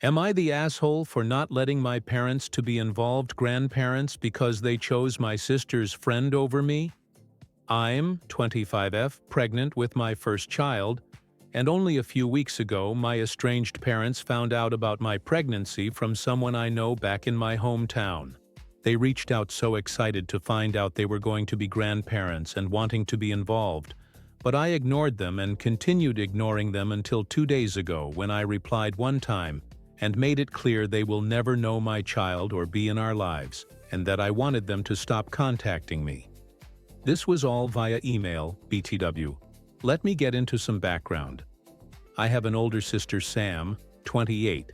Am I the asshole for not letting my parents to be involved grandparents because they chose my sister's friend over me? I'm 25F, pregnant with my first child, and only a few weeks ago my estranged parents found out about my pregnancy from someone I know back in my hometown. They reached out so excited to find out they were going to be grandparents and wanting to be involved, but I ignored them and continued ignoring them until 2 days ago when I replied one time and made it clear they will never know my child or be in our lives, and that I wanted them to stop contacting me. This was all via email, BTW. Let me get into some background. I have an older sister, Sam, 28,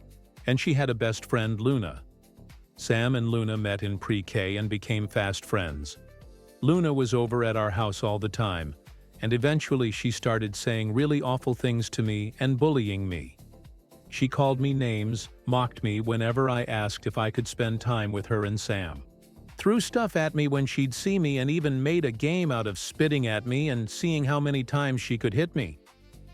and she had a best friend, Luna. Sam and Luna met in pre-K and became fast friends. Luna was over at our house all the time, and eventually she started saying really awful things to me and bullying me. She called me names, mocked me whenever I asked if I could spend time with her and Sam. Threw stuff at me when she'd see me and even made a game out of spitting at me and seeing how many times she could hit me.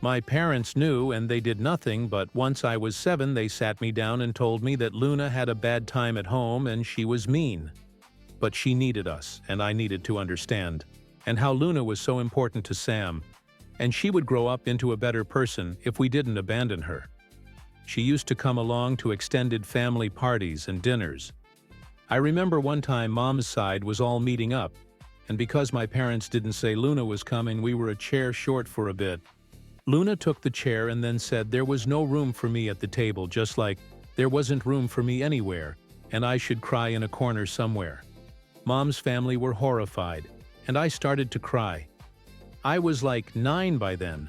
My parents knew and they did nothing, but once I was 7 they sat me down and told me that Luna had a bad time at home and she was mean. But she needed us, and I needed to understand, and how Luna was so important to Sam, and she would grow up into a better person if we didn't abandon her. She used to come along to extended family parties and dinners. I remember one time Mom's side was all meeting up, and because my parents didn't say Luna was coming, we were a chair short for a bit. Luna took the chair and then said there was no room for me at the table, just like there wasn't room for me anywhere, and I should cry in a corner somewhere. Mom's family were horrified, and I started to cry. I was like 9 by then.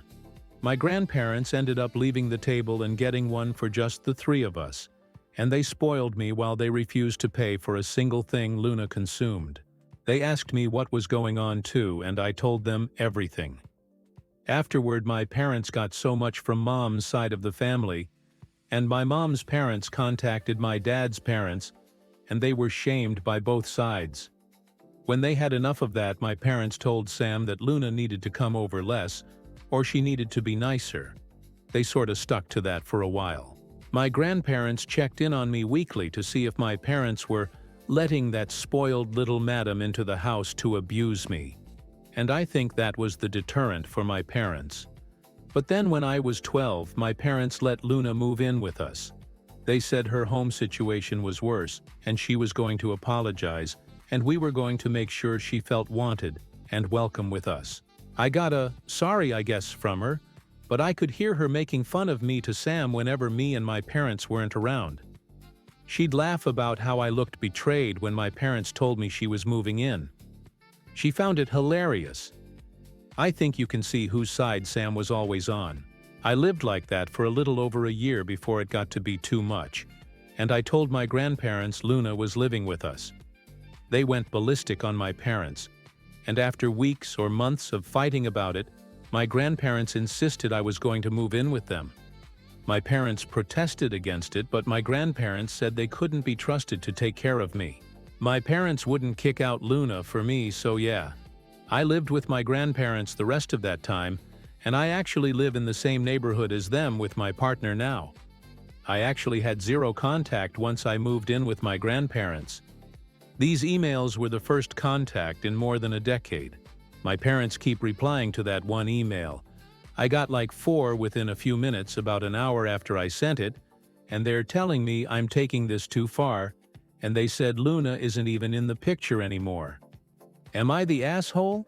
My grandparents ended up leaving the table and getting one for just the 3 of us, and they spoiled me while they refused to pay for a single thing Luna consumed. They asked me what was going on too, and I told them everything. Afterward, my parents got so much from Mom's side of the family, and my mom's parents contacted my dad's parents, and they were shamed by both sides. When they had enough of that, my parents told Sam that Luna needed to come over less, or she needed to be nicer. They sorta stuck to that for a while. My grandparents checked in on me weekly to see if my parents were letting that spoiled little madam into the house to abuse me. And I think that was the deterrent for my parents. But then when I was 12, my parents let Luna move in with us. They said her home situation was worse, and she was going to apologize, and we were going to make sure she felt wanted and welcome with us. I got a sorry, I guess, from her, but I could hear her making fun of me to Sam whenever me and my parents weren't around. She'd laugh about how I looked betrayed when my parents told me she was moving in. She found it hilarious. I think you can see whose side Sam was always on. I lived like that for a little over a year before it got to be too much, and I told my grandparents Luna was living with us. They went ballistic on my parents, and after weeks or months of fighting about it, my grandparents insisted I was going to move in with them. My parents protested against it, but my grandparents said they couldn't be trusted to take care of me. My parents wouldn't kick out Luna for me, so yeah. I lived with my grandparents the rest of that time, and I actually live in the same neighborhood as them with my partner now. I actually had zero contact once I moved in with my grandparents. These emails were the first contact in more than a decade. My parents keep replying to that one email. I got like 4 within a few minutes about an hour after I sent it, and they're telling me I'm taking this too far, and they said Luna isn't even in the picture anymore. Am I the asshole?